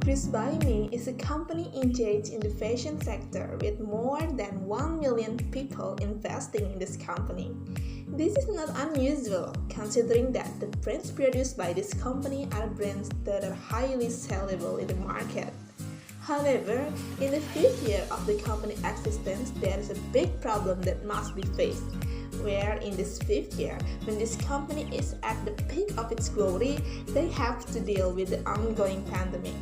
Grizzbymee is a company engaged in the fashion sector with more than 1 million people investing in this company. This is not unusual, considering that the brands produced by this company are brands that are highly sellable in the market. However, in the fifth year of the company's existence, there is a big problem that must be faced, where in this fifth year, when this company is at the peak of its glory, they have to deal with the ongoing pandemic.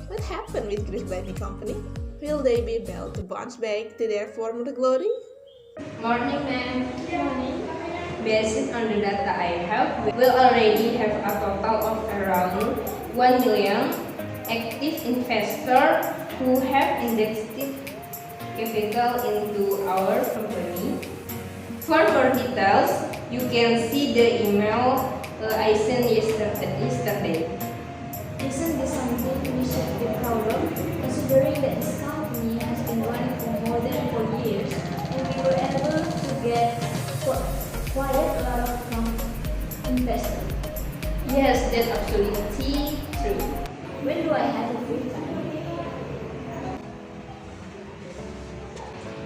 What happened with Grizzbymee company? Will they be able to bounce back to their former glory? Morning, ma'am. Morning. Based on the data I have, we already have a total of around 1 million active investors who have invested capital into our company. For more details, you can see the email I sent yesterday. Isn't this something we should be proud of, considering that this company has been running for more than 4 years and we were able to get quite a lot of investors? Yes, that's absolutely true. When do I have a free time?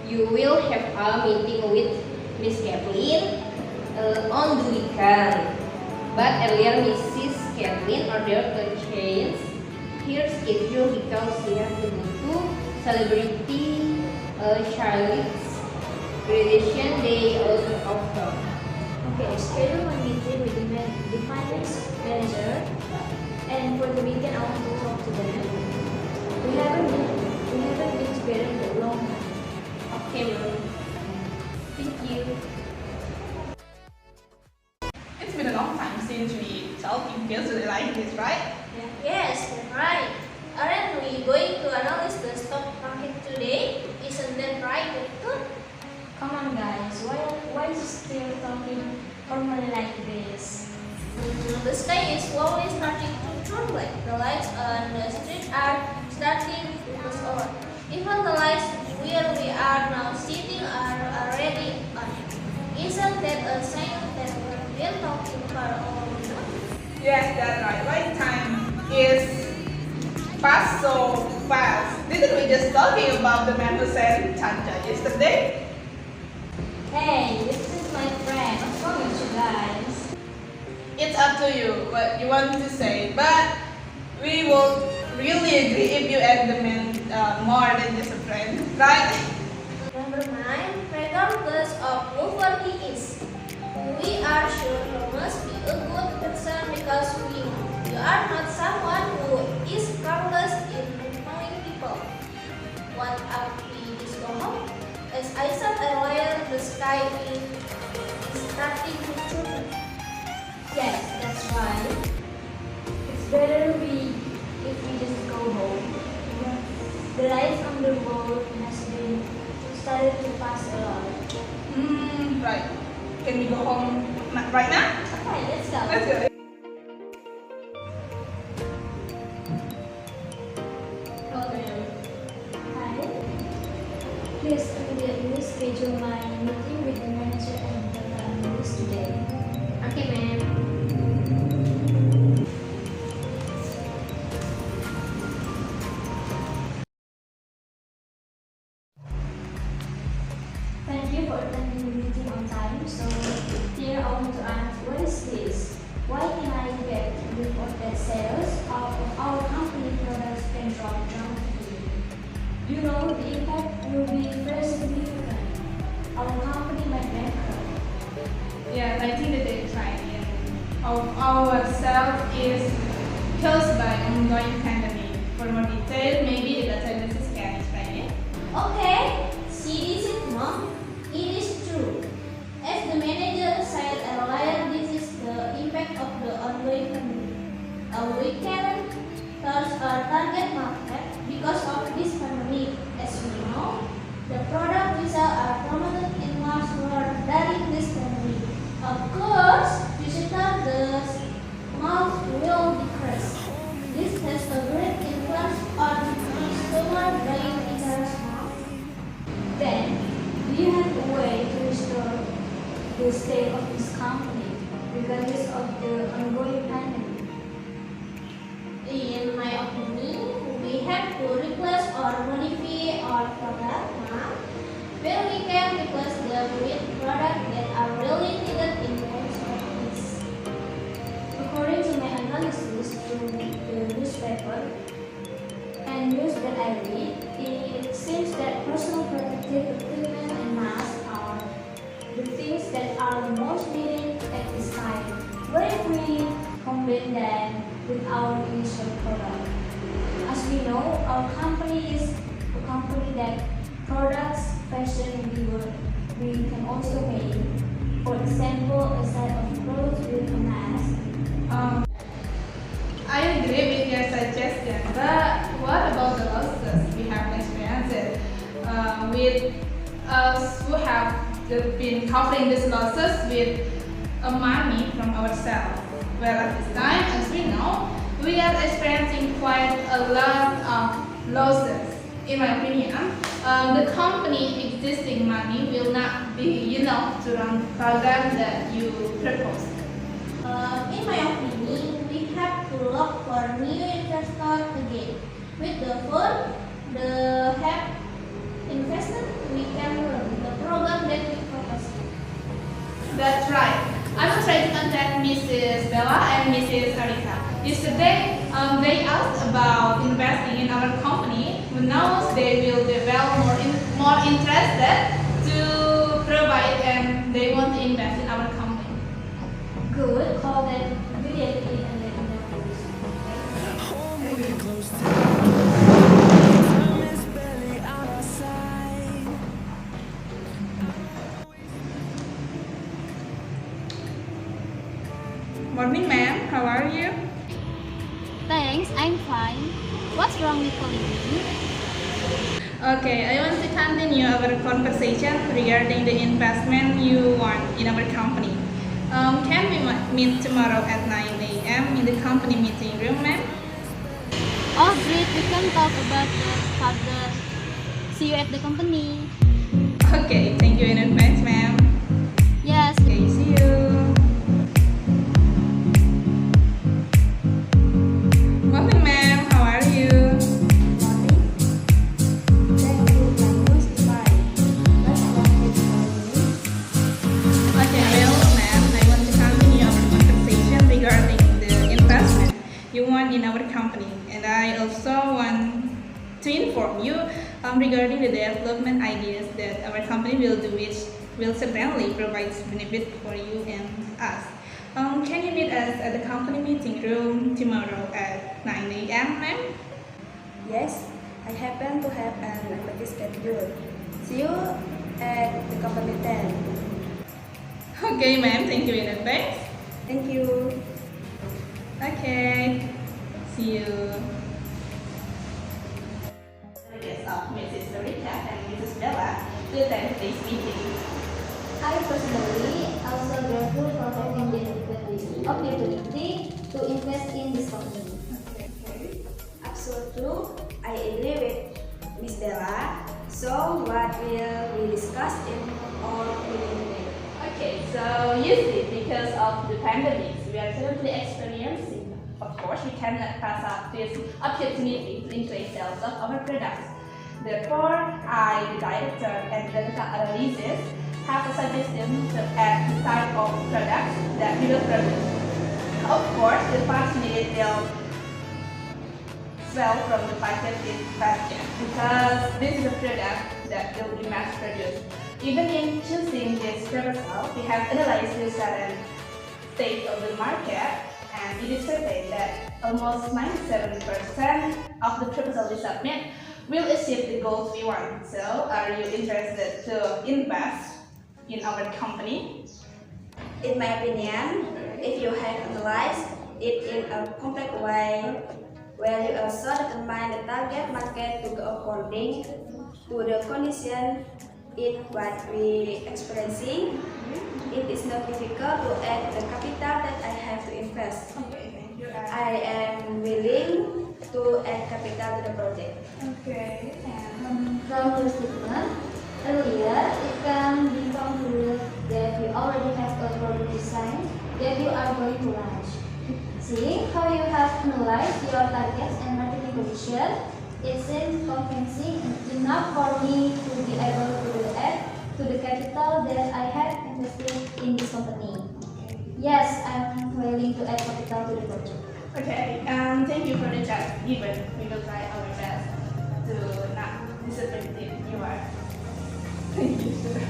You will have a meeting with Miss Kathleen on the weekend. But earlier, Mrs. Kathleen ordered to change her schedule because she had to go to celebrity child's graduation day out of town. Okay, schedule a meeting with the finance manager, and for the weekend I want to talk to them. We haven't been together for a long time. Okay, ma'am. Thank you. It's been a long time since we talked in person like this, right? Yes, that's right. Aren't we going to analyze the stock market today? Isn't that right, Good? Come on, guys. Why is still talking formally like this? The sky is slowly starting to turn black. The lights on the street are starting to focus on. Even the lights where we are now sitting are already on. Isn't that a sign that we've been talking for a long time? Yes, that's right. Right time is passed so fast. Didn't we just talking about the man who said Cancai yesterday? Hey, this is my friend. What's wrong with you guys? It's up to you what you want to say, but we will really agree if you add the man more than just a friend, right? Number 9, regardless of whoever he is, we are sure he must be a good person because you are not someone who is careless in knowing people. What are we discovered? As I said earlier, the sky is starting to turn. Yes, that's right. It's better if we just go home. The lights on the road has been started to pass a lot. Right. Can we go home right now? Okay, let's go. Let's go. Hi. Please immediately schedule my meeting with the manager and the analyst today. Okay, ma'am. Thank you for attending the meeting on time. So here I want to ask, what is this? Why can I get the report that sales of our company products can drop dramatically? You know, the impact will be very significant. Our company might bankrupt. Yeah, I think that the decline of our sales is caused by ongoing pandemic. For more detail, maybe the data analysis can explain it. Okay, see this is Mom. It is true. As the manager said earlier, this is the impact of the ongoing pandemic. We can touch our target market because of this pandemic. As we know, the product we sell are promoted in much more during this pandemic. Of course, visitor the malls will decrease. This has a great influence on consumer buying in our malls. Then, do you have a way to restore the state of this company regardless of the ongoing pandemic? In my opinion, or modify our product, where we can replace them with products that are really needed in most of this. According to my analysis through the newspaper and news that I read, it seems that personal protective equipment and masks are the things that are the most needed at this time. What if we combine them with our initial product? As we know, our company is a company that products fashion we can also make. For example, a set of clothes with a mask. I agree with your suggestion, but what about the losses we have experienced? With us who have been covering these losses with money from ourselves. Well, at this time, as we know, we are experiencing quite a lot of losses. In my opinion, the company existing money will not be enough to run the program that you propose. In my opinion, we have to look for new investors again. With the fund, the have invested, we can run the program that we propose. That's right. I was trying to contact Mrs. Bella and Mrs. Arica. Yesterday, they asked about investing in our company, but now they will be more interested to provide and they want to invest in our company. Good, call them immediately and let them Morning, ma'am. How are you? Thanks, I'm fine. What's wrong with calling me? Okay, I want to continue our conversation regarding the investment you want in our company. Can we meet tomorrow at 9 a.m. in the company meeting room, ma'am? Oh, great. We can talk about the further. See you at the company. Okay, thank you in advance, ma'am. Yes. Okay, see you. Morning, ma'am. How are you? Okay, well, ma'am, I want to continue our conversation regarding the investment you want in our company, and I also want to inform you regarding the development ideas that our company will do, which will certainly provide benefit for you and us. Can you meet us at the company meeting room tomorrow at 9 a.m., ma'am? Yes, I happen to have an emergency schedule. See you at the company 10. Okay, ma'am. Thank you in advance. Thank you. Okay. See you. Delegates of Mrs. Arica and Mrs. Bella to attend today's meeting. I personally also grateful for having the opportunity to invest in this company. Okay. Absolutely, I agree with Miss Bella. So, what will we discuss in our meeting today? Okay, so you see, because of the pandemic, we are currently experiencing. Of course, we cannot pass up this opportunity to increase sales of our products. Therefore, I, the director and the data analysis, have a suggestion to add the type of products that we will produce. Of course, the parts needed will sell from the packaged basket because this is a product that will be mass produced. Even in choosing this proposal, we have analyzed the current state of the market, and it is certain that almost 97% of the proposal we submit will achieve the goals we want. So, are you interested to invest in our company? In my opinion, if you have analyzed it in a complex way, where you also determine the target market to go according to the condition in what we experiencing, it is not difficult to add the capital that I have to invest. Okay, thank you. I am willing to add capital to the project. Okay, From your statement earlier, it can be concluded that you already have a product design that you are going to launch. Seeing how you have analyzed your targets and marketing position, It seems convincing enough for me to be able to add to the capital that I had invested in this company. Yes, I'm willing to add capital to the project. Okay, thank you for the chance given. We will try our best to not disappoint you are. Thank you, sir.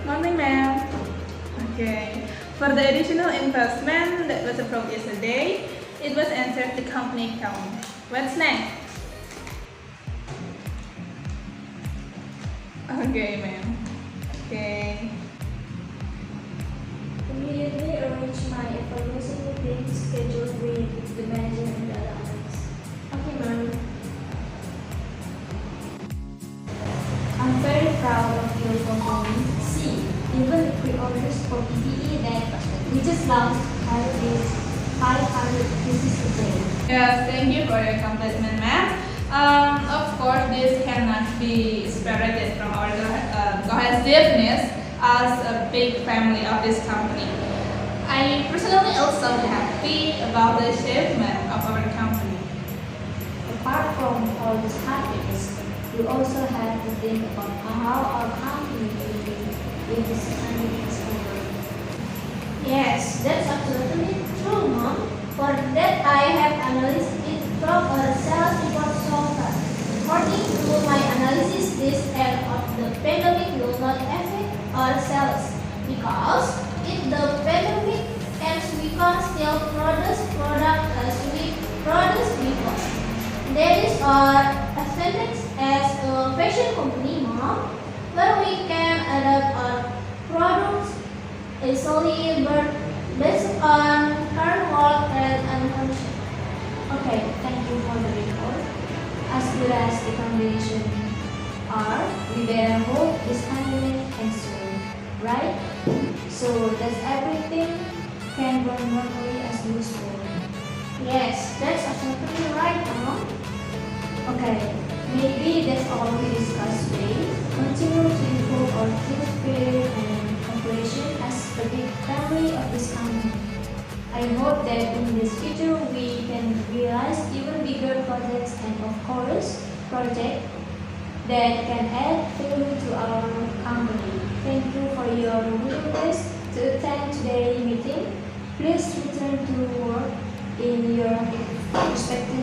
Morning, ma'am. Okay. For the additional investment that was approved yesterday, it was entered the company account. What's next? Okay, ma'am. Okay. Immediately arrange my evaluation meeting scheduled with the manager and the other analysts. Okay, ma'am. I'm very proud of your company. See, even the pre-orders for PPE that we just launched have reached 500 pieces a day. Yes, thank you for your compliment, ma'am. Of course, this cannot be separated from our cohesiveness as a big family of this company. I personally also happy about the achievement of our company. Apart from all these happiness, we also have to think about how our company will be with this economic recovery. Yes, that's absolutely true, Mom. For that, I have analyzed it from a sales report software. According to my analysis, this end of the pandemic will not affect our sales because if the pandemic ends, we can still produce product as we produced before. That is our advantage as a fashion company, Mom, where we can adapt our products easily but based on current world trend and condition. Okay, thank you for the report. As good as the combination are, we better hope this pandemic ends soon, right? So does everything can run normally as usual? Yes, that's absolutely right, Mom. Okay, maybe that's all we discussed today. Continue to improve our team spirit and cooperation as a big family of this company. I hope that in this future we can realize even bigger projects and of course projects that can add value to our company. Thank you for your willingness to attend today's meeting. Please return to work in your respective